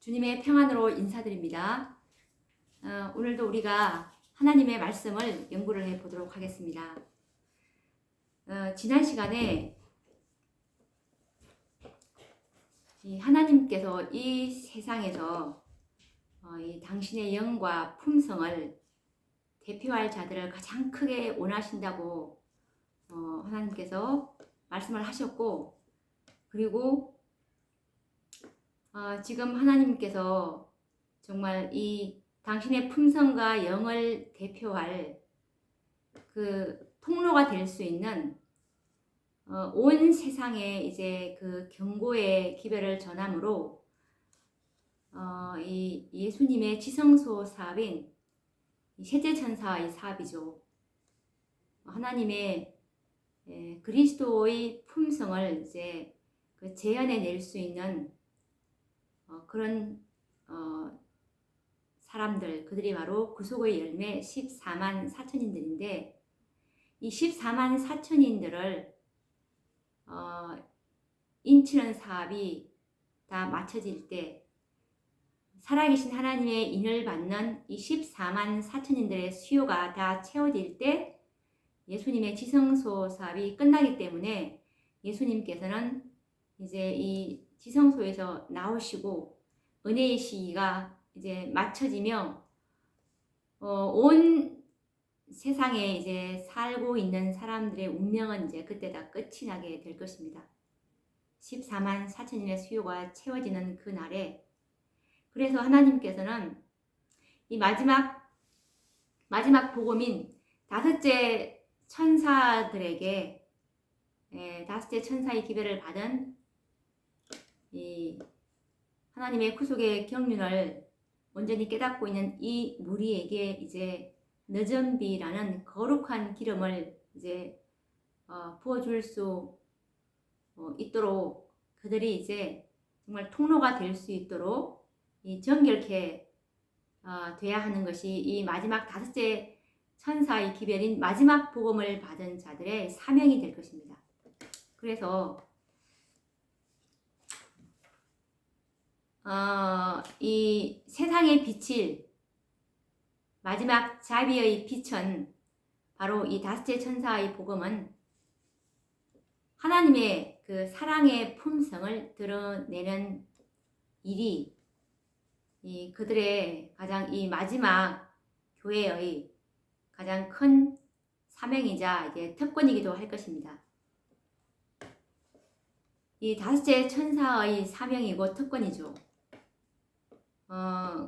주님의 평안으로 인사드립니다. 오늘도 우리가 하나님의 말씀을 연구를 해보도록 하겠습니다. 지난 시간에 하나님께서 이 세상에서 이 당신의 영과 품성을 대표할 자들을 가장 크게 원하신다고 하나님께서 말씀을 하셨고, 그리고 지금 하나님께서 정말 이 당신의 품성과 영을 대표할 그 통로가 될 수 있는 온 세상에 이제 그 경고의 기별을 전함으로 이 예수님의 지성소 사업인 셋째 천사의 사업이죠. 하나님의 그리스도의 품성을 이제 그 재현해낼 수 있는 그런 사람들, 그들이 바로 구속의 열매 14만 4천인들인데, 이 14만 4천인들을 인치는 사업이 다 마쳐질 때, 살아계신 하나님의 인을 받는 이 14만 4천인들의 수요가 다 채워질 때 예수님의 지성소 사업이 끝나기 때문에 예수님께서는 이제 이 지성소에서 나오시고 은혜의 시기가 이제 마쳐지며 온 세상에 이제 살고 있는 사람들의 운명은 이제 그때 다 끝이 나게 될 것입니다. 14만 4천인의 수요가 채워지는 그 날에, 그래서 하나님께서는 이 마지막 복음인 다섯째 천사들에게 다섯째 천사의 기별을 받은 이 하나님의 구속의 경륜을 온전히 깨닫고 있는 이 무리에게 이제 너전비라는 거룩한 기름을 이제 부어줄 수 있도록, 그들이 이제 정말 통로가 될 수 있도록 이 정결케 돼야 하는 것이 이 마지막 다섯째 천사의 기별인 마지막 복음을 받은 자들의 사명이 될 것입니다. 그래서 이 세상에 비칠 마지막 자비의 빛은 바로 이 다섯째 천사의 복음은 하나님의 그 사랑의 품성을 드러내는 일이 이 그들의 가장 이 마지막 교회의 가장 큰 사명이자 이제 특권이기도 할 것입니다. 이 다섯째 천사의 사명이고 특권이죠.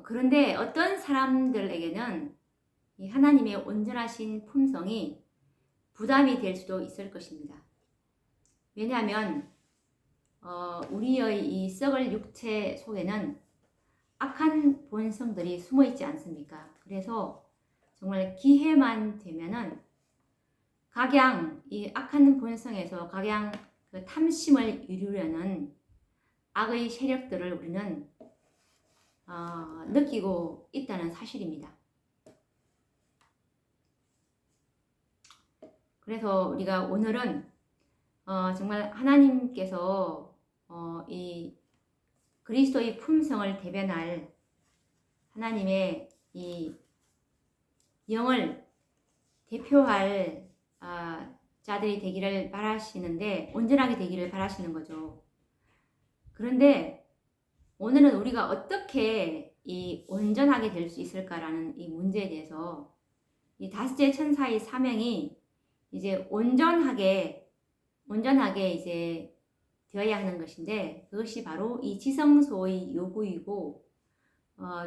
그런데 어떤 사람들에게는 이 하나님의 온전하신 품성이 부담이 될 수도 있을 것입니다. 왜냐하면 우리의 이 썩을 육체 속에는 악한 본성들이 숨어 있지 않습니까? 그래서 정말 기회만 되면은 각양 이 악한 본성에서 각양 그 탐심을 이루려는 악의 세력들을 우리는 느끼고 있다는 사실입니다. 그래서 우리가 오늘은 정말 하나님께서 이 그리스도의 품성을 대변할 하나님의 이 영을 대표할 자들이 되기를 바라시는데, 온전하게 되기를 바라시는 거죠. 그런데 오늘은 우리가 어떻게 이 온전하게 될 수 있을까라는 이 문제에 대해서 이 다섯째 천사의 사명이 이제 온전하게 이제 되어야 하는 것인데, 그것이 바로 이 지성소의 요구이고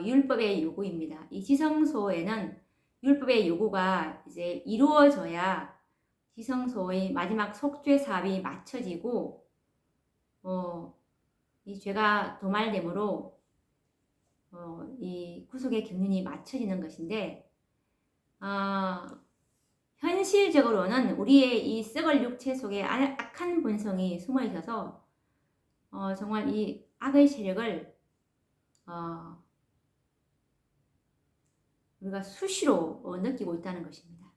율법의 요구입니다. 이 지성소에는 율법의 요구가 이제 이루어져야 지성소의 마지막 속죄 사업이 마쳐지고 이 죄가 도말됨으로 이 구속의 경륜이 마쳐지는 것인데, 현실적으로는 우리의 이 썩을 육체 속에 악한 본성이 숨어 있어서 정말 이 악의 세력을 우리가 수시로 느끼고 있다는 것입니다.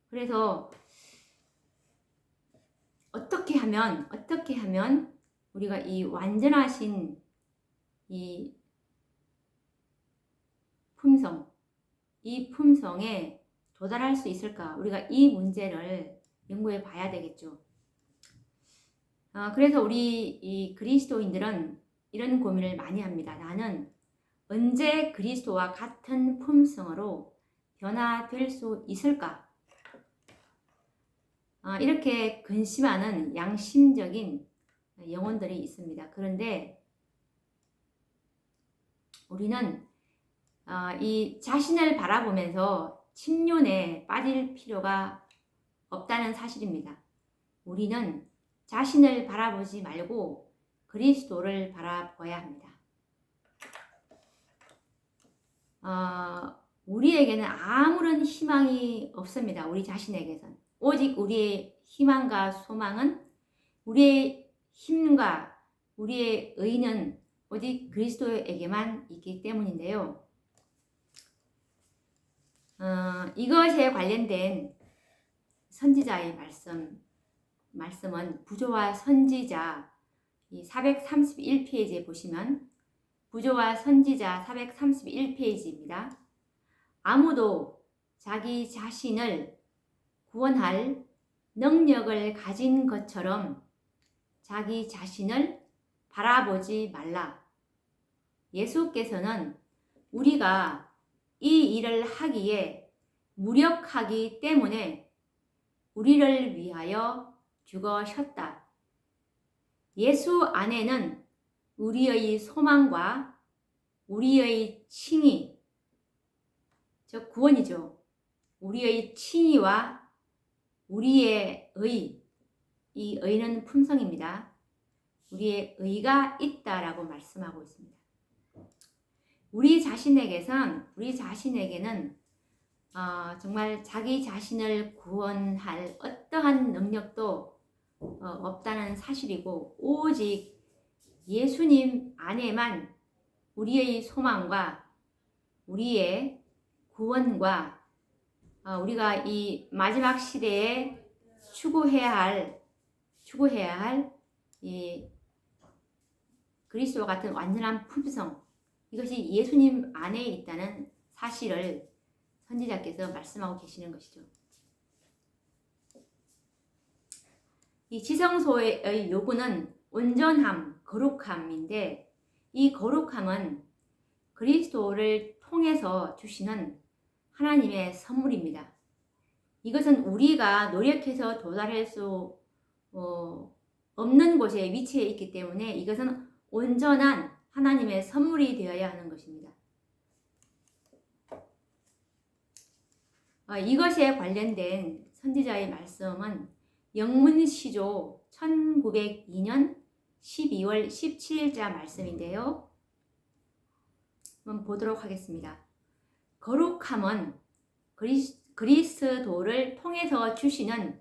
그래서 어떻게 하면 우리가 이 완전하신 이 품성, 이 품성에 도달할 수 있을까? 우리가 이 문제를 연구해 봐야 되겠죠. 그래서 우리 이 그리스도인들은 이런 고민을 많이 합니다. 나는 언제 그리스도와 같은 품성으로 변화될 수 있을까? 이렇게 근심하는 양심적인 영혼들이 있습니다. 그런데 우리는 이 자신을 바라보면서 침륜에 빠질 필요가 없다는 사실입니다. 우리는 자신을 바라보지 말고 그리스도를 바라봐야 합니다. 우리에게는 아무런 희망이 없습니다. 우리 자신에게선. 오직 우리의 희망과 소망은, 우리의 힘과 우리의 의는 오직 그리스도에게만 있기 때문인데요. 이것에 관련된 선지자의 말씀은 부조와 선지자 431페이지에 보시면 부조와 선지자 431페이지입니다. 아무도 자기 자신을 구원할 능력을 가진 것처럼 자기 자신을 바라보지 말라. 예수께서는 우리가 이 일을 하기에 무력하기 때문에 우리를 위하여 죽으셨다. 예수 안에는 우리의 소망과 우리의 칭의, 즉 구원이죠. 우리의 칭의와 우리의 의, 이 의는 품성입니다. 우리의 의가 있다라고 말씀하고 있습니다. 우리 자신에게는 정말 자기 자신을 구원할 어떠한 능력도 없다는 사실이고, 오직 예수님 안에만 우리의 소망과 우리의 구원과 우리가 이 마지막 시대에 추구해야 할 이 그리스도와 같은 완전한 품성, 이것이 예수님 안에 있다는 사실을 선지자께서 말씀하고 계시는 것이죠. 이 지성소의 요구는 온전함, 거룩함인데, 이 거룩함은 그리스도를 통해서 주시는 하나님의 선물입니다. 이것은 우리가 노력해서 도달할 수 없는 곳에 위치해 있기 때문에 이것은 온전한 하나님의 선물이 되어야 하는 것입니다. 이것에 관련된 선지자의 말씀은 영문시조 1902년 12월 17일자 말씀인데요. 한번 보도록 하겠습니다. 거룩함은 그리스도를 통해서 주시는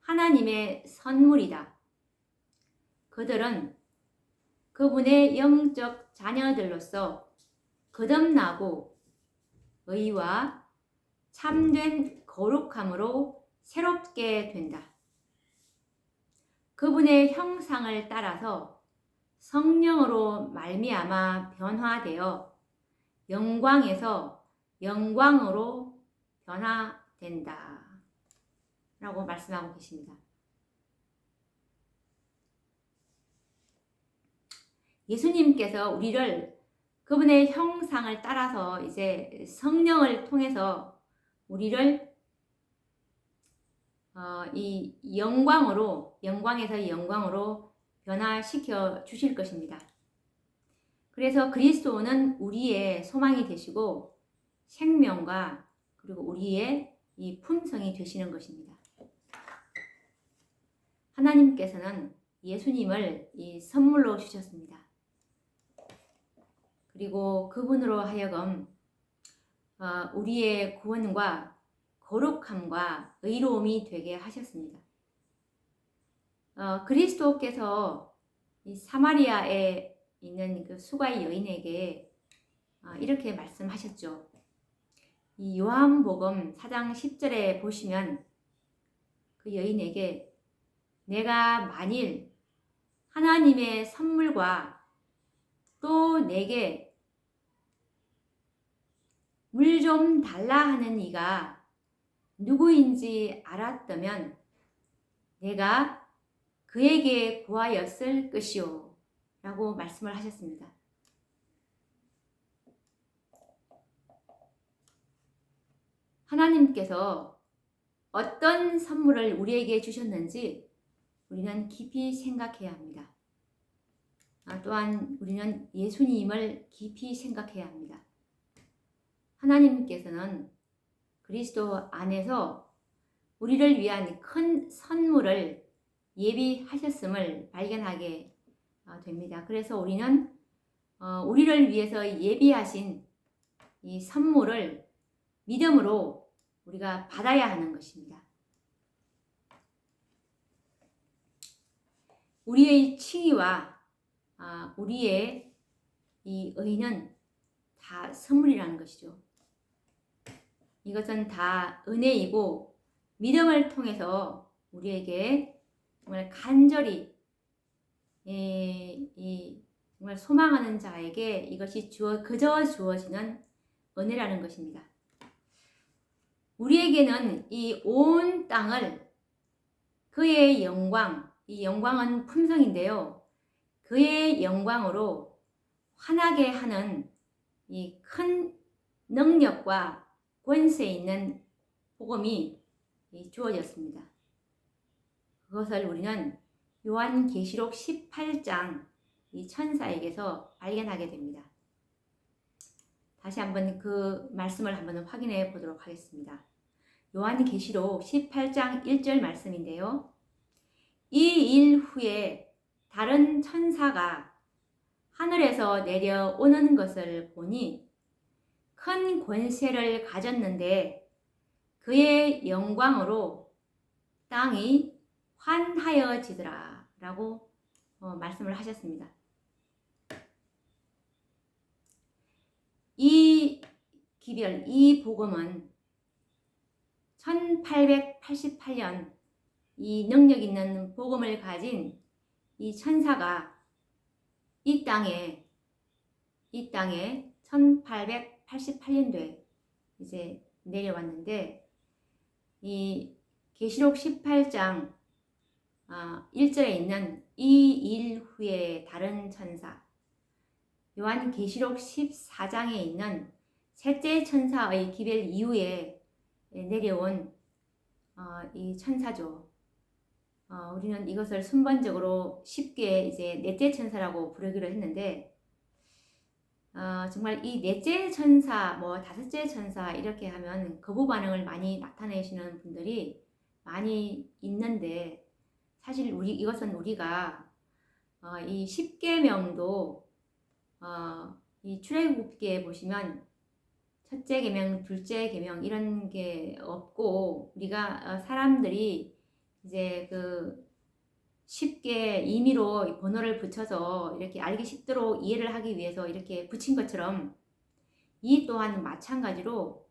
하나님의 선물이다. 그들은 그분의 영적 자녀들로서 거듭나고 의와 참된 거룩함으로 새롭게 된다. 그분의 형상을 따라서 성령으로 말미암아 변화되어 영광에서 영광으로 변화된다. 라고 말씀하고 계십니다. 예수님께서 우리를 그분의 형상을 따라서 이제 성령을 통해서 우리를 이 영광에서 영광으로 변화시켜 주실 것입니다. 그래서 그리스도는 우리의 소망이 되시고 생명과 그리고 우리의 이 품성이 되시는 것입니다. 하나님께서는 예수님을 이 선물로 주셨습니다. 그리고 그분으로 하여금 우리의 구원과 거룩함과 의로움이 되게 하셨습니다. 그리스도께서 이 사마리아에 있는 그 수가의 여인에게 이렇게 말씀하셨죠. 이 요한복음 4장 10절에 보시면 그 여인에게 내가 만일 하나님의 선물과 또 내게 물 좀 달라 하는 이가 누구인지 알았다면 내가 그에게 구하였을 것이요 라고 말씀을 하셨습니다. 하나님께서 어떤 선물을 우리에게 주셨는지 우리는 깊이 생각해야 합니다. 또한 우리는 예수님을 깊이 생각해야 합니다. 하나님께서는 그리스도 안에서 우리를 위한 큰 선물을 예비하셨음을 발견하게 됩니다. 그래서 우리는 우리를 위해서 예비하신 이 선물을 믿음으로 우리가 받아야 하는 것입니다. 우리의 칭의와 우리의 이 의는 다 선물이라는 것이죠. 이것은 다 은혜이고 믿음을 통해서 우리에게 정말 간절히 정말 소망하는 자에게 이것이 그저 주어지는 은혜라는 것입니다. 우리에게는 이 온 땅을 그의 영광, 이 영광은 품성인데요. 그의 영광으로 환하게 하는 이 큰 능력과 권세 있는 복음이 주어졌습니다. 그것을 우리는 요한계시록 18장 이 천사에게서 발견하게 됩니다. 다시 한번 그 말씀을 한번 확인해 보도록 하겠습니다. 요한계시록 18장 1절 말씀인데요. 이 일 후에 다른 천사가 하늘에서 내려오는 것을 보니 큰 권세를 가졌는데 그의 영광으로 땅이 환하여지더라 라고 말씀을 하셨습니다. 이 기별, 이 복음은 1888년 이 능력 있는 복음을 가진 이 천사가 이 땅에 1888년도에 이제 내려왔는데 이 계시록 18장 1절에 있는 이 일 후에 다른 천사, 요한계시록 14장에 있는 셋째 천사의 기별 이후에 내려온 이 천사죠. 우리는 이것을 순번적으로 쉽게 이제 넷째 천사라고 부르기로 했는데 정말 이 넷째 천사, 다섯째 천사 이렇게 하면 거부 반응을 많이 나타내시는 분들이 많이 있는데 사실 이것은 우리가 이 십계명도 이 출애굽기에 보시면 첫째 계명, 둘째 계명 이런 게 없고 우리가 사람들이 이제 그 쉽게 임의로 번호를 붙여서 이렇게 알기 쉽도록 이해를 하기 위해서 이렇게 붙인 것처럼 이 또한 마찬가지로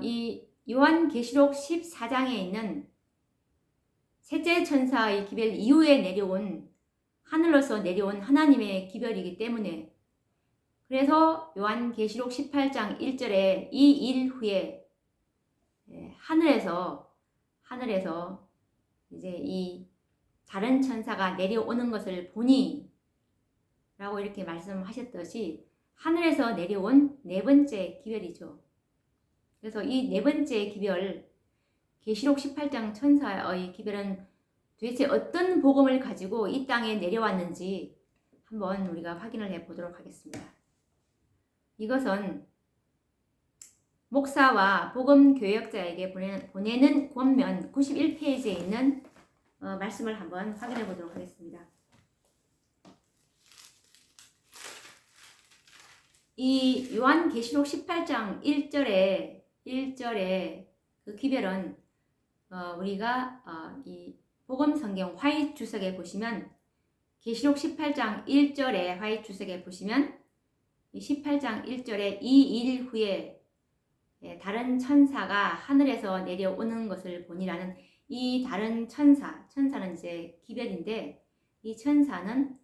이 요한계시록 14장에 있는 셋째 천사의 기별 이후에 하늘로서 내려온 하나님의 기별이기 때문에 그래서 요한계시록 18장 1절에 이 일 후에 하늘에서 이제 이 다른 천사가 내려오는 것을 보니 라고 이렇게 말씀하셨듯이 하늘에서 내려온 네 번째 기별이죠. 그래서 이 네 번째 기별, 계시록 18장 천사의 기별은 도대체 어떤 복음을 가지고 이 땅에 내려왔는지 한번 우리가 확인을 해 보도록 하겠습니다. 이것은 목사와 복음 교역자에게 보내는 권면 91페이지에 있는 말씀을 한번 확인해 보도록 하겠습니다. 이 요한계시록 18장 1절에 그 기별은 우리가 이 복음 성경 화이트 주석에 보시면 계시록 18장 1절에 화이트 주석에 보시면 18장 1절에 이 일 후에 다른 천사가 하늘에서 내려오는 것을 보니라는 이 다른 천사는 이제 기별인데 이 천사는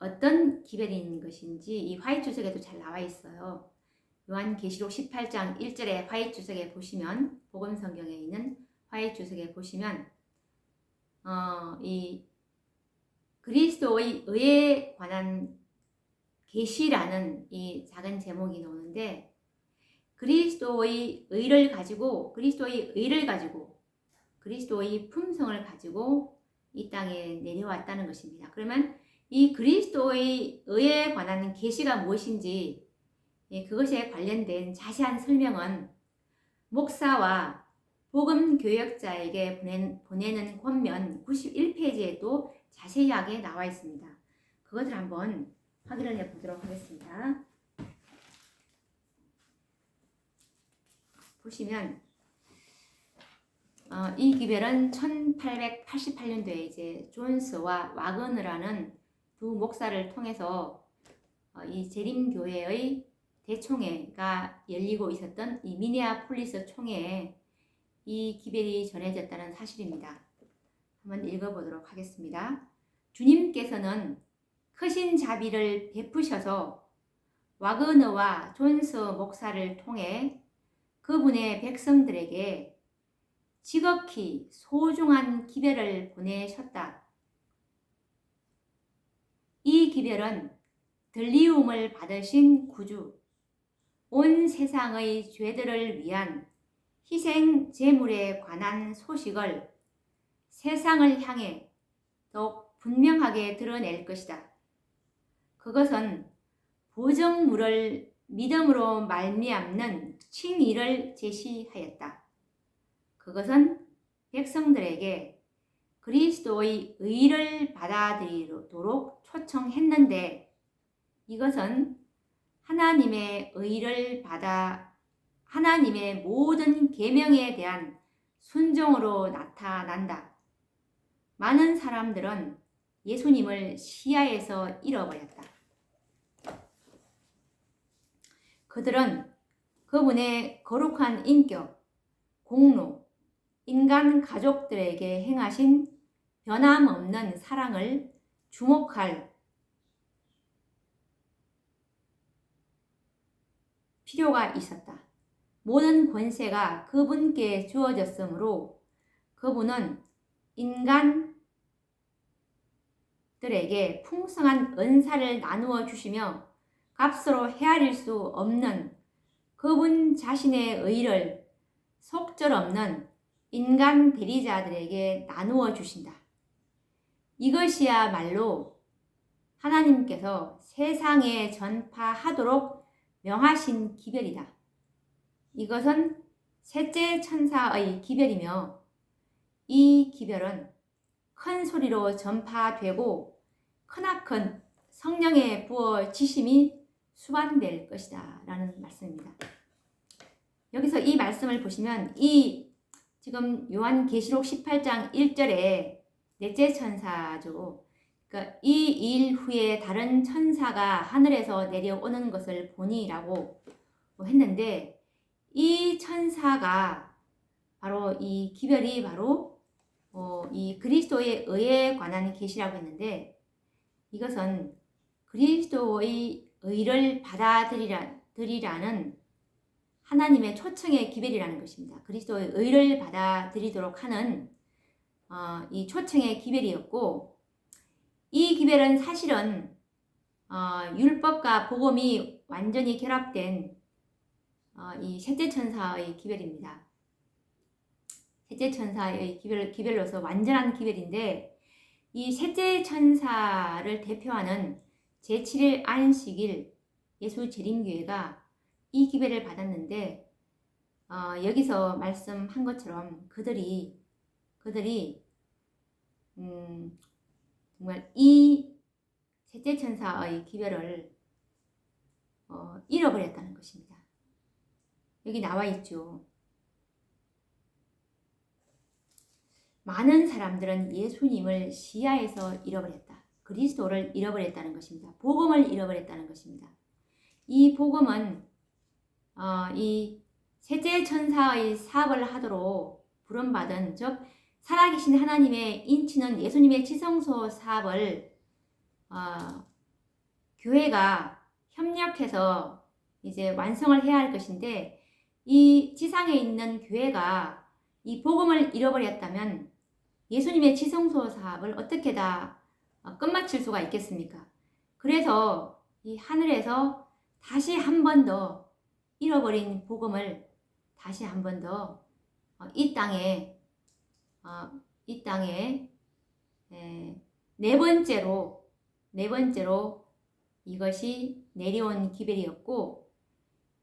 어떤 기별인 것인지 이 화이트 주석에도 잘 나와 있어요. 요한계시록 18장 1절에 화이트 주석에 보시면, 복음 성경에 있는 화이트 주석에 보시면 이 그리스도의 의에 관한 계시라는 이 작은 제목이 나오는데, 그리스도의 의를 가지고 그리스도의 품성을 가지고 이 땅에 내려왔다는 것입니다. 그러면 이 그리스도의 의에 관한 계시가 무엇인지, 그것에 관련된 자세한 설명은 목사와 복음 교역자에게 보내는 권면 91페이지에도 자세하게 나와 있습니다. 그것을 한번 확인을 해 보도록 하겠습니다. 보시면 이 기별은 1888년도에 이제 존스와 와그너라는 두 목사를 통해서 이 재림교회의 대총회가 열리고 있었던 이 미네아폴리스 총회에 이 기별이 전해졌다는 사실입니다. 한번 읽어보도록 하겠습니다. 주님께서는 크신 자비를 베푸셔서 와그너와 존스 목사를 통해 그분의 백성들에게 지극히 소중한 기별을 보내셨다. 이 기별은 들리움을 받으신 구주, 온 세상의 죄들을 위한 희생 제물에 관한 소식을 세상을 향해 더욱 분명하게 드러낼 것이다. 그것은 보정물을 믿음으로 말미암는 칭의를 제시하였다. 그것은 백성들에게 그리스도의 의를 받아들이도록 초청했는데, 이것은 하나님의 의를 받아 하나님의 모든 계명에 대한 순종으로 나타난다. 많은 사람들은 예수님을 시야에서 잃어버렸다. 그들은 그분의 거룩한 인격, 공로, 인간 가족들에게 행하신 변함없는 사랑을 주목할 필요가 있었다. 모든 권세가 그분께 주어졌으므로 그분은 인간들에게 풍성한 은사를 나누어 주시며 값으로 헤아릴 수 없는 그분 자신의 의를 속절없는 인간 대리자들에게 나누어 주신다. 이것이야말로 하나님께서 세상에 전파하도록 명하신 기별이다. 이것은 셋째 천사의 기별이며, 이 기별은 큰 소리로 전파되고 크나큰 성령의 부어지심이 수반될 것이다 라는 말씀입니다. 여기서 이 말씀을 보시면 이 지금 요한계시록 18장 1절에 넷째 천사죠. 그러니까 이 일 후에 다른 천사가 하늘에서 내려오는 것을 보니라고 했는데, 이 천사가 바로 이 기별이 바로 이 그리스도의 의에 관한 계시라고 했는데, 이것은 그리스도의 의를 받아들이라는 하나님의 초청의 기별이라는 것입니다. 그리스도의 의를 받아들이도록 하는 이 초청의 기별이었고, 이 기별은 사실은 율법과 복음이 완전히 결합된 이 셋째 천사의 기별입니다. 셋째 천사의 기별로서 완전한 기별인데, 이 셋째 천사를 대표하는 제7일 안식일 예수 재림교회가 이 기별을 받았는데, 여기서 말씀한 것처럼 그들이 정말 이 셋째 천사의 기별을 잃어버렸다는 것입니다. 여기 나와 있죠. 많은 사람들은 예수님을 시야에서 잃어버렸다. 그리스도를 잃어버렸다는 것입니다. 복음을 잃어버렸다는 것입니다. 이 복음은 이 셋째 천사의 사업을 하도록 부름받은, 즉 살아계신 하나님의 인치는 예수님의 지성소 사업을 교회가 협력해서 이제 완성을 해야 할 것인데, 이 지상에 있는 교회가 이 복음을 잃어버렸다면 예수님의 지성소 사업을 어떻게 다 끝마칠 수가 있겠습니까? 그래서 이 하늘에서 다시 한 번 더 잃어버린 복음을 다시 한 번 더 이 땅에 네 번째로 이것이 내려온 기별이었고,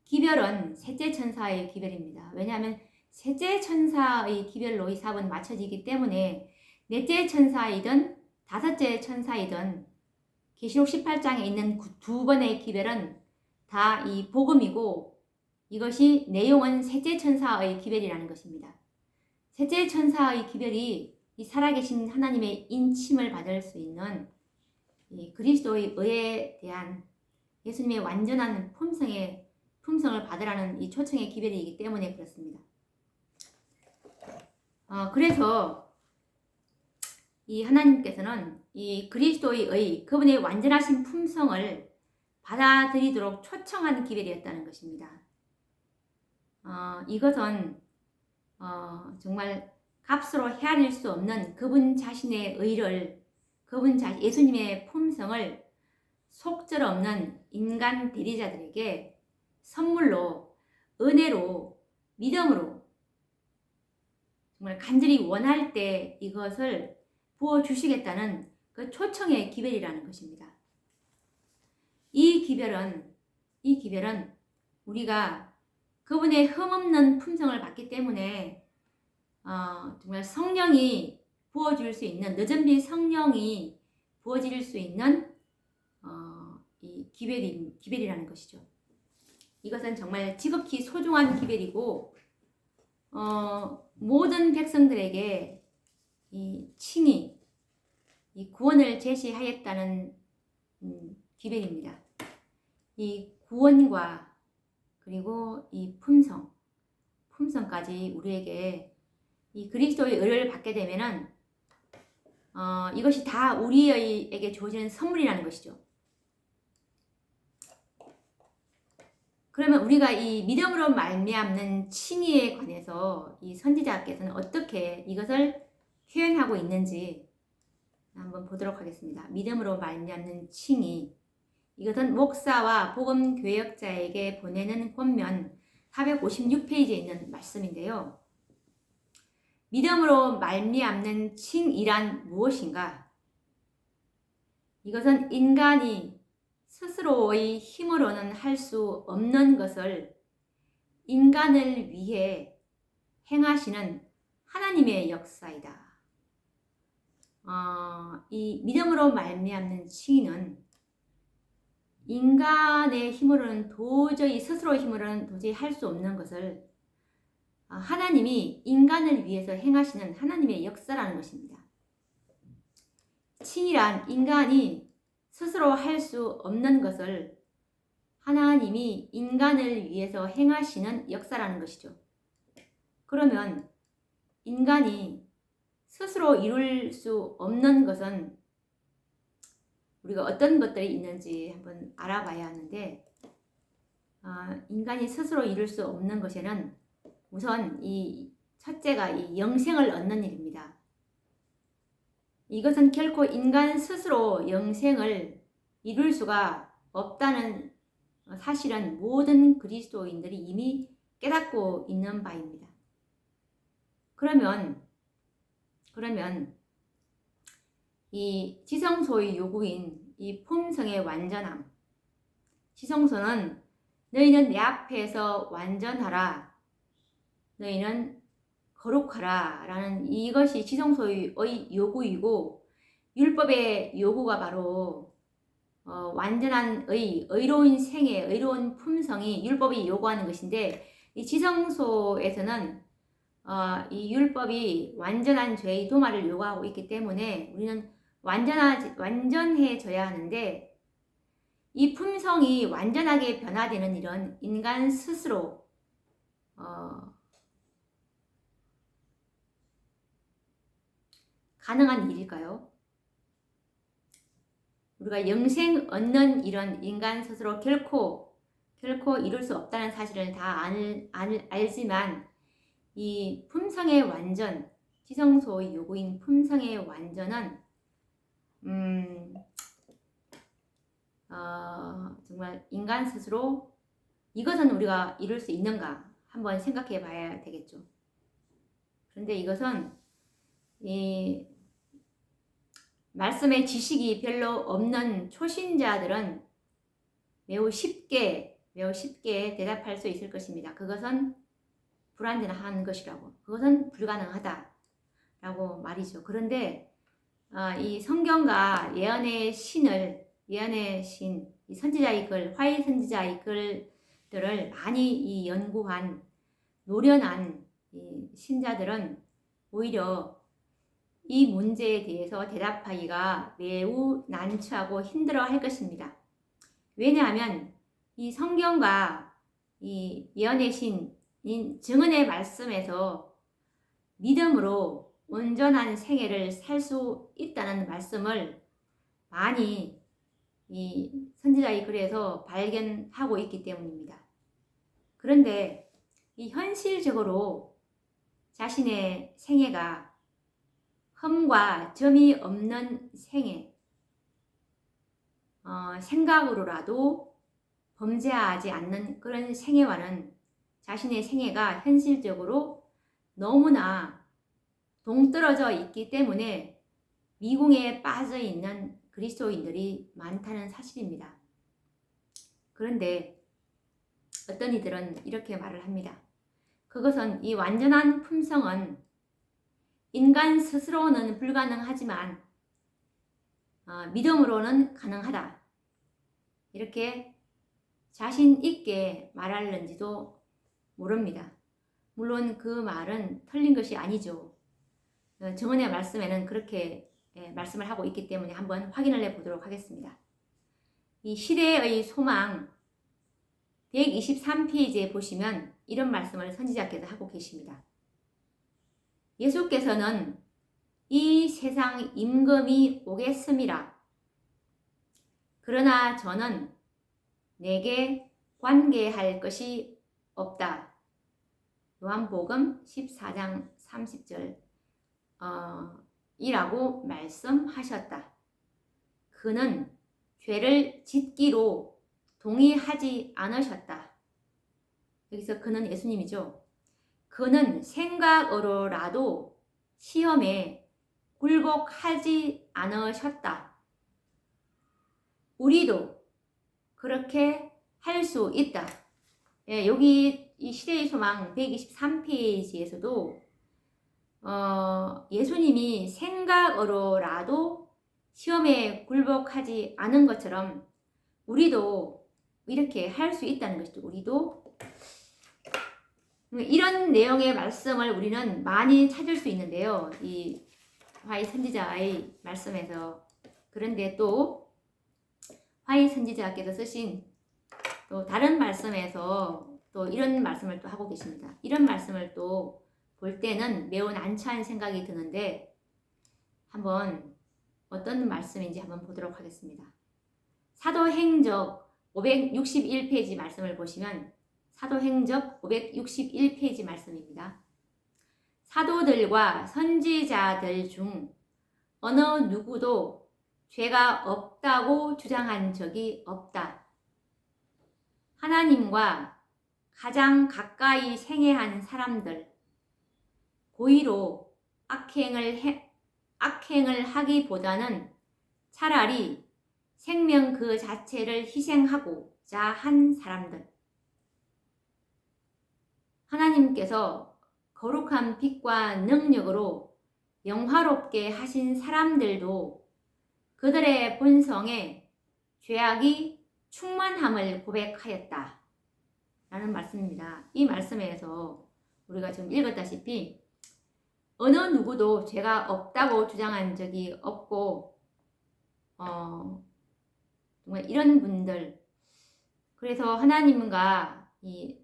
기별은 셋째 천사의 기별입니다. 왜냐하면 셋째 천사의 기별로 이 사업은 맞춰지기 때문에 넷째 천사이든 다섯째 천사이든 계시록 18장에 있는 두 번의 기별은 다 이 복음이고, 이것이 내용은 셋째 천사의 기별이라는 것입니다. 셋째 천사의 기별이 이 살아계신 하나님의 인침을 받을 수 있는 이 그리스도의 의에 대한 예수님의 완전한 품성을 받으라는 이 초청의 기별이기 때문에 그렇습니다. 그래서 이 하나님께서는 이 그리스도의 의, 그분의 완전하신 품성을 받아들이도록 초청한 기별이었다는 것입니다. 이것은 정말 값으로 헤아릴 수 없는 그분 자신의 의를, 예수님의 품성을 속절없는 인간 대리자들에게 선물로, 은혜로, 믿음으로 정말 간절히 원할 때 이것을 부어주시겠다는 그 초청의 기별이라는 것입니다. 이 기별은 우리가 그분의 흠없는 품성을 받기 때문에 정말 성령이 부어줄 수 있는, 늦은 빛 성령이 부어질 수 있는 이 기별이라는 것이죠. 이것은 정말 지극히 소중한 기별이고, 모든 백성들에게 이 칭의, 이 구원을 제시하였다는 기별입니다. 이 구원과 그리고 이 품성까지 우리에게 이 그리스도의 의를 받게 되면은 이것이 다 우리에게 주어지는 선물이라는 것이죠. 그러면 우리가 이 믿음으로 말미암는 칭의에 관해서 이 선지자께서는 어떻게 이것을 표현하고 있는지 한번 보도록 하겠습니다. 믿음으로 말미암는 칭의, 이것은 목사와 복음 교역자에게 보내는 권면 456페이지에 있는 말씀인데요. 믿음으로 말미암는 칭의란 무엇인가? 이것은 인간이 스스로의 힘으로는 할 수 없는 것을 인간을 위해 행하시는 하나님의 역사이다. 이 믿음으로 말미암는 칭의는 인간의 힘으로는 스스로의 힘으로는 도저히 할 수 없는 것을 하나님이 인간을 위해서 행하시는 하나님의 역사라는 것입니다. 칭의란 인간이 스스로 할 수 없는 것을 하나님이 인간을 위해서 행하시는 역사라는 것이죠. 그러면 인간이 스스로 이룰 수 없는 것은 우리가 어떤 것들이 있는지 한번 알아봐야 하는데, 인간이 스스로 이룰 수 없는 것에는 우선 이 첫째가 이 영생을 얻는 일입니다. 이것은 결코 인간 스스로 영생을 이룰 수가 없다는 사실은 모든 그리스도인들이 이미 깨닫고 있는 바입니다. 그러면 이 지성소의 요구인 이 품성의 완전함, 지성소는 너희는 내 앞에서 완전하라, 너희는 거룩하라 라는 이것이 지성소의 요구이고, 율법의 요구가 바로 완전한 의로운 생애, 의로운 품성이 율법이 요구하는 것인데, 이 지성소에서는 이 율법이 완전한 죄의 도말을 요구하고 있기 때문에 우리는 완전해져야 하는데, 이 품성이 완전하게 변화되는 일은 인간 스스로 가능한 일일까요? 우리가 영생 얻는 이런 인간 스스로 결코 이룰 수 없다는 사실을 다 알지만 이 품성의 완전, 지성소의 요구인 품성의 완전은 정말 인간 스스로 이것은 우리가 이룰 수 있는가 한번 생각해 봐야 되겠죠. 그런데 이것은 이 말씀의 지식이 별로 없는 초신자들은 매우 쉽게 대답할 수 있을 것입니다. 그것은 불완전한 것이라고, 그것은 불가능하다라고 말이죠. 그런데 이 성경과 예언의 신, 이 선지자의 글, 화해 선지자의 글들을 많이 이 연구한 노련한 이 신자들은 오히려 이 문제에 대해서 대답하기가 매우 난처하고 힘들어할 것입니다. 왜냐하면 이 성경과 이 예언의 신인 증언의 말씀에서 믿음으로 온전한 생애를 살 수 있다는 말씀을 많이 이 선지자의 글에서 발견하고 있기 때문입니다. 그런데 이 현실적으로 자신의 생애가 흠과 점이 없는 생애, 생각으로라도 범죄하지 않는 그런 생애와는 자신의 생애가 현실적으로 너무나 동떨어져 있기 때문에 미궁에 빠져 있는 그리스도인들이 많다는 사실입니다. 그런데 어떤 이들은 이렇게 말을 합니다. 그것은 이 완전한 품성은 인간 스스로는 불가능하지만 믿음으로는 가능하다. 이렇게 자신 있게 말하는지도 모릅니다. 물론 그 말은 틀린 것이 아니죠. 증언의 말씀에는 그렇게 말씀을 하고 있기 때문에 한번 확인을 해보도록 하겠습니다. 이 시대의 소망 123페이지에 보시면 이런 말씀을 선지자께서 하고 계십니다. 예수께서는 이 세상 임금이 오겠음이라. 그러나 저는 내게 관계할 것이 없다. 요한복음 14장 30절 이라고 말씀하셨다. 그는 죄를 짓기로 동의하지 않으셨다. 여기서 그는 예수님이죠. 그는 생각으로라도 시험에 굴복하지 않으셨다. 우리도 그렇게 할 수 있다. 여기 이 시대의 소망 123페이지에서도 예수님이 생각으로라도 시험에 굴복하지 않은 것처럼 우리도 이렇게 할 수 있다는 것이죠. 우리도 이런 내용의 말씀을 우리는 많이 찾을 수 있는데요. 이 화해 선지자의 말씀에서. 그런데 또 화해 선지자께서 쓰신 또 다른 말씀에서 또 이런 말씀을 또 하고 계십니다. 이런 말씀을 또 볼 때는 매우 난처한 생각이 드는데 한번 어떤 말씀인지 한번 보도록 하겠습니다. 사도행적 561페이지 말씀을 보시면 사도행적 561페이지 말씀입니다. 사도들과 선지자들 중 어느 누구도 죄가 없다고 주장한 적이 없다. 하나님과 가장 가까이 생애한 사람들, 고의로 악행을 하기보다는 차라리 생명 그 자체를 희생하고자 한 사람들, 하나님께서 거룩한 빛과 능력으로 영화롭게 하신 사람들도 그들의 본성에 죄악이 충만함을 고백하였다. 라는 말씀입니다. 이 말씀에서 우리가 지금 읽었다시피 어느 누구도 죄가 없다고 주장한 적이 없고 정말 이런 분들, 그래서 하나님과 이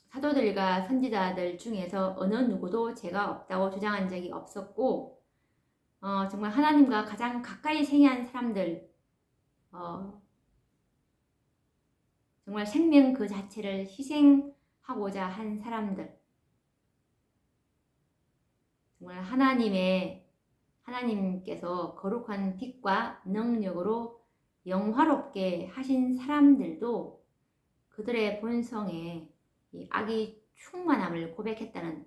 사도들과 선지자들 중에서 어느 누구도 죄가 없다고 주장한 적이 없었고 정말 하나님과 가장 가까이 생애한 사람들, 정말 생명 그 자체를 희생하고자 한 사람들, 정말 하나님께서 거룩한 빛과 능력으로 영화롭게 하신 사람들도 그들의 본성에 이 악이 충만함을 고백했다는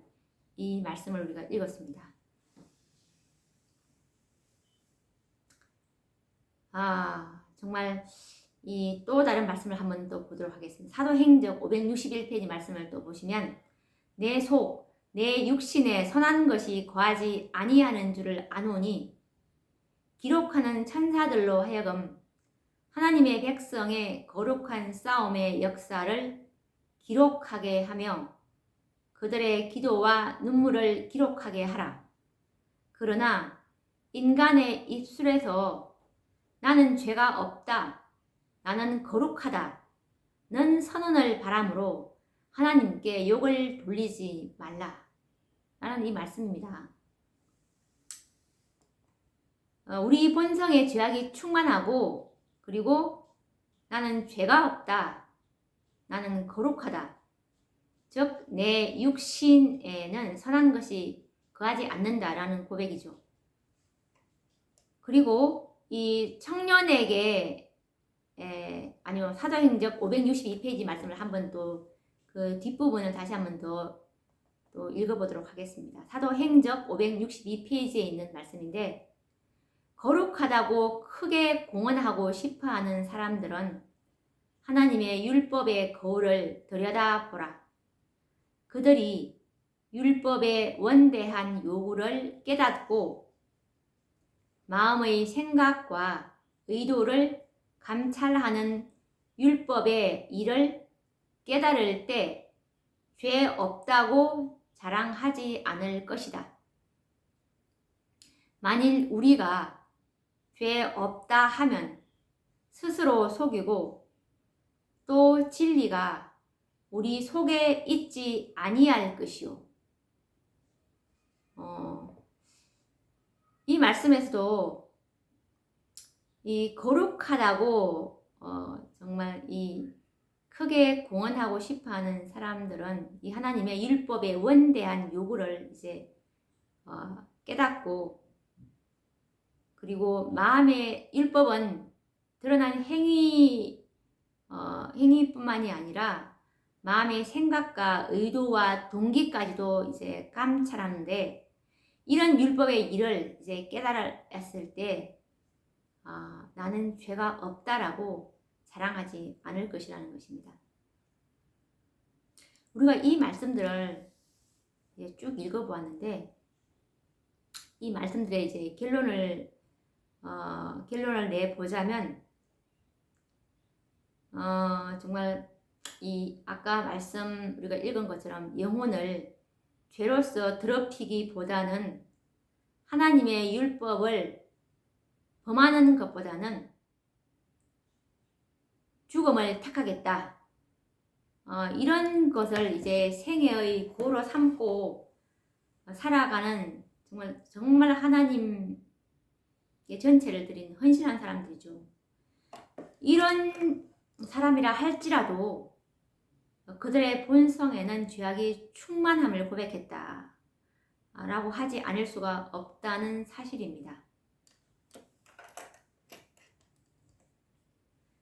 이 말씀을 우리가 읽었습니다. 정말 이 또 다른 말씀을 한번 또 보도록 하겠습니다. 사도행적 561페이지 말씀을 또 보시면 내 속, 내 육신에 선한 것이 거하지 아니하는 줄을 아노니 기록하는 천사들로 하여금 하나님의 백성의 거룩한 싸움의 역사를 기록하게 하며 그들의 기도와 눈물을 기록하게 하라. 그러나 인간의 입술에서 나는 죄가 없다, 나는 거룩하다, 는 선언을 바람으로 하나님께 욕을 돌리지 말라. 라는 이 말씀입니다. 우리 본성의 죄악이 충만하고 그리고 나는 죄가 없다, 나는 거룩하다. 즉 내 육신에는 선한 것이 거하지 않는다라는 고백이죠. 그리고 이 청년에게 아니요 사도행적 562페이지 말씀을 한번 또 그 뒷부분을 다시 한번 또 읽어보도록 하겠습니다. 사도행적 562페이지에 있는 말씀인데 거룩하다고 크게 공언하고 싶어하는 사람들은 하나님의 율법의 거울을 들여다보라. 그들이 율법의 원대한 요구를 깨닫고 마음의 생각과 의도를 감찰하는 율법의 일을 깨달을 때 죄 없다고 자랑하지 않을 것이다. 만일 우리가 죄 없다 하면 스스로 속이고 또 진리가 우리 속에 있지 아니할 것이요. 이 말씀에서도 이 거룩하다고 정말 이 크게 공언하고 싶어하는 사람들은 이 하나님의 율법의 원대한 요구를 이제 깨닫고 그리고 마음의 율법은 드러난 행위뿐만이 아니라 마음의 생각과 의도와 동기까지도 이제 감찰하는데 이런 율법의 일을 이제 깨달았을 때 나는 죄가 없다라고 자랑하지 않을 것이라는 것입니다. 우리가 이 말씀들을 이제 쭉 읽어보았는데 이 말씀들의 이제 결론을 내보자면 정말 이 아까 우리가 읽은 것처럼 영혼을 죄로서 더럽히기보다는 하나님의 율법을 범하는 것보다는 죽음을 택하겠다. 이런 것을 이제 생애의 고로 삼고 살아가는 정말 하나님의 전체를 드린 헌신한 사람들이죠. 이런 사람이라 할지라도 그들의 본성에는 죄악이 충만함을 고백했다 라고 하지 않을 수가 없다는 사실입니다.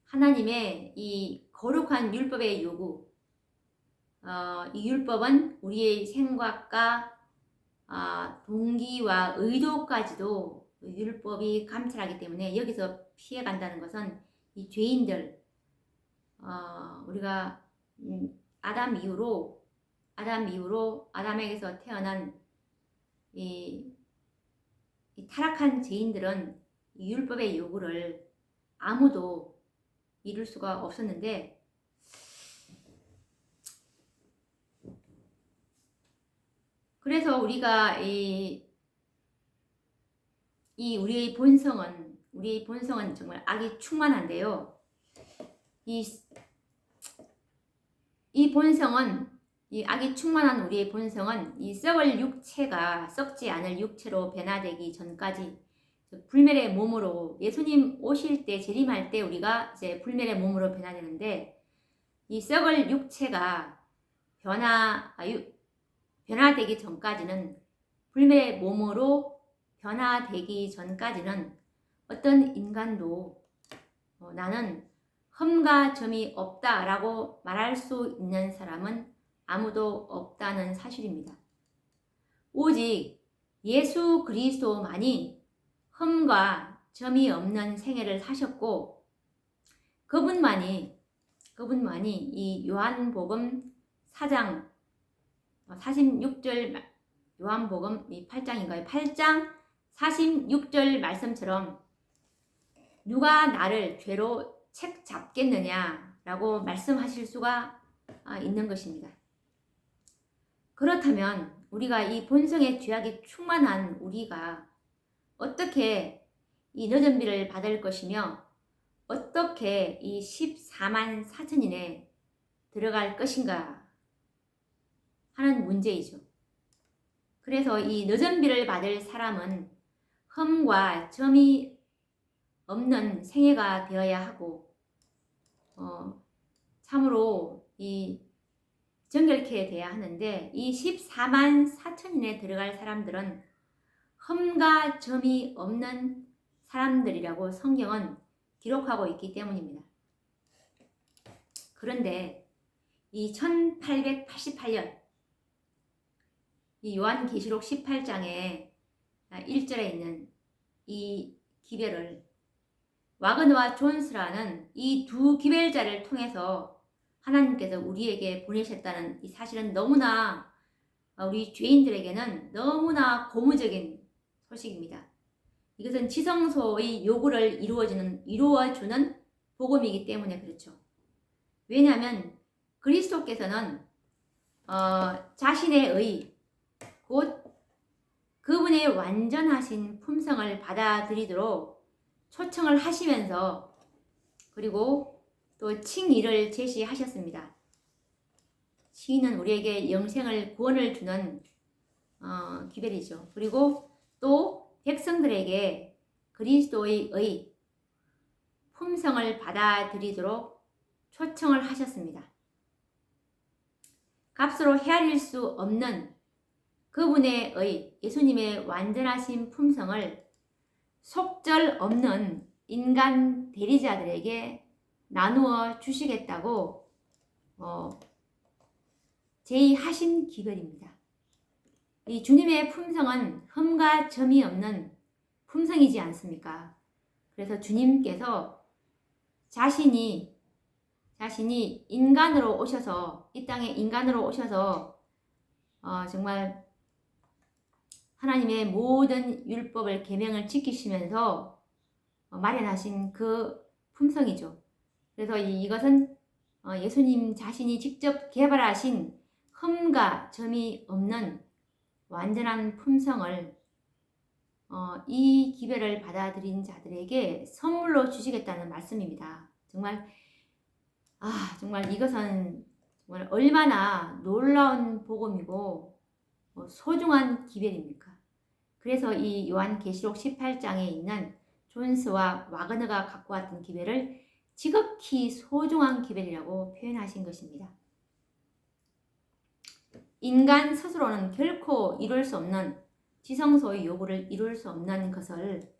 하나님의 이 거룩한 율법의 요구, 이 율법은 우리의 생각과 동기와 의도까지도 율법이 감찰하기 때문에 여기서 피해간다는 것은 이 죄인들, 우리가 아담 이후로 아담에게서 태어난 이 타락한 죄인들은 이 율법의 요구를 아무도 이룰 수가 없었는데 그래서 우리가 우리의 본성은 정말 악이 충만한데요. 이 본성은 이 악이 충만한 우리의 본성은 이 썩지 않을 육체로 변화되기 전까지 불멸의 몸으로 예수님 오실 때 재림할 때 우리가 이제 불멸의 몸으로 변화되는데 이 썩을 육체가 변화되기 전까지는 불멸의 몸으로 변화되기 전까지는 어떤 인간도 나는 흠과 점이 없다라고 말할 수 있는 사람은 아무도 없다는 사실입니다. 오직 예수 그리스도만이 흠과 점이 없는 생애를 사셨고 그분만이 이 요한복음 4장 46절 요한복음 이 8장인가요? 8장 46절 말씀처럼 누가 나를 죄로 책 잡겠느냐라고 말씀하실 수가 있는 것입니다. 그렇다면 우리가 이 본성의 죄악이 충만한 우리가 어떻게 이 늦은 비를 받을 것이며 어떻게 이 14만 4천인에 들어갈 것인가 하는 문제이죠. 그래서 이 늦은 비를 받을 사람은 흠과 점이 없는 생애가 되어야 하고 참으로 이 정결케 돼야 하는데 이 14만 4천인에 들어갈 사람들은 흠과 점이 없는 사람들이라고 성경은 기록하고 있기 때문입니다. 그런데 이 1888년 이 요한계시록 18장에 1절에 있는 이 기별을 와그너와 존스라는 이 두 기별자를 통해서 하나님께서 우리에게 보내셨다는 이 사실은 너무나 우리 죄인들에게는 너무나 고무적인 소식입니다. 이것은 지성소의 요구를 이루어주는 복음이기 때문에 그렇죠. 왜냐하면 그리스도께서는 자신의 의, 곧 그분의 완전하신 품성을 받아들이도록 초청을 하시면서 그리고 또 칭의를 제시하셨습니다. 칭의는 우리에게 영생을 구원을 주는 기별이죠. 그리고 또 백성들에게 그리스도의 의, 품성을 받아들이도록 초청을 하셨습니다. 값으로 헤아릴 수 없는 그분의 의, 예수님의 완전하신 품성을 속절 없는 인간 대리자들에게 나누어 주시겠다고 제의하신 기별입니다. 이 주님의 품성은 흠과 점이 없는 품성이지 않습니까? 그래서 주님께서 자신이 인간으로 오셔서 이 땅에 인간으로 오셔서 정말 하나님의 모든 율법을 계명을 지키시면서 마련하신 그 품성이죠. 그래서 이것은 예수님 자신이 직접 개발하신 흠과 점이 없는 완전한 품성을 이 기별을 받아들인 자들에게 선물로 주시겠다는 말씀입니다. 정말 이것은 정말 얼마나 놀라운 복음이고 소중한 기별입니까? 그래서 이 요한계시록 18장에 있는 존스와 와그너가 갖고 왔던 기별을 지극히 소중한 기별이라고 표현하신 것입니다. 인간 스스로는 결코 이룰 수 없는 지성소의 요구를 이룰 수 없는 것을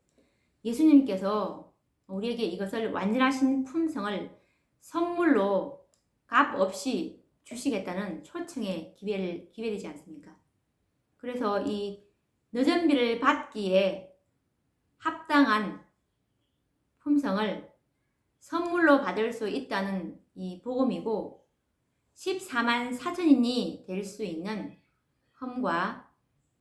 예수님께서 우리에게 이것을 완전하신 품성을 선물로 값 없이 주시겠다는 초청의 기별이지 않습니까? 그래서 이 늦은 비를 받기에 합당한 품성을 선물로 받을 수 있다는 이 복음이고 14만 4천인이 될 수 있는 흠과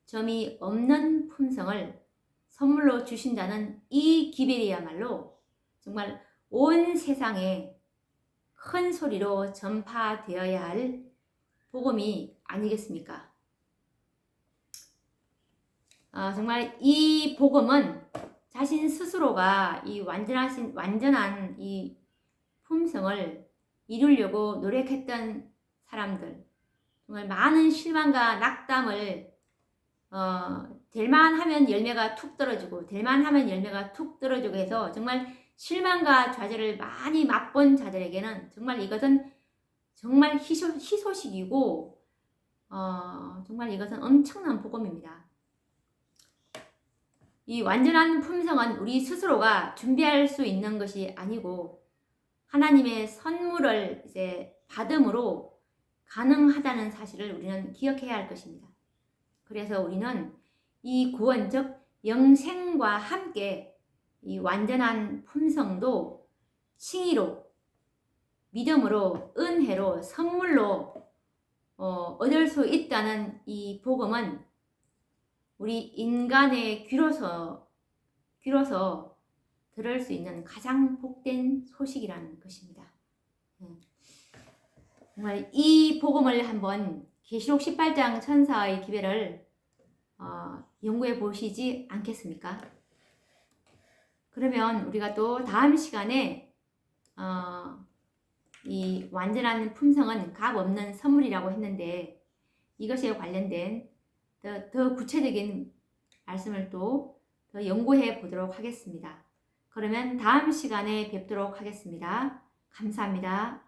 점이 없는 품성을 선물로 주신다는 이 기별이야말로 정말 온 세상에 큰 소리로 전파되어야 할 복음이 아니겠습니까? 정말 이 복음은 자신 스스로가 이 완전한 이 품성을 이루려고 노력했던 사람들, 정말 많은 실망과 낙담을 될만 하면 열매가 툭 떨어지고 될만 하면 열매가 툭 떨어지고 해서 정말 실망과 좌절을 많이 맛본 자들에게는 정말 이것은 정말 희소식이고 정말 이것은 엄청난 복음입니다. 이 완전한 품성은 우리 스스로가 준비할 수 있는 것이 아니고 하나님의 선물을 이제 받음으로 가능하다는 사실을 우리는 기억해야 할 것입니다. 그래서 우리는 이 구원, 즉 영생과 함께 이 완전한 품성도 칭의로, 믿음으로, 은혜로, 선물로 얻을 수 있다는 이 복음은 우리 인간의 귀로서 들을 수 있는 가장 복된 소식이라는 것입니다. 정말 이 복음을 한번 계시록 18장 천사의 기별을 연구해 보시지 않겠습니까? 그러면 우리가 또 다음 시간에 이 완전한 품성은 값 없는 선물이라고 했는데 이것에 관련된 더 구체적인 말씀을 또 더 연구해 보도록 하겠습니다. 그러면 다음 시간에 뵙도록 하겠습니다. 감사합니다.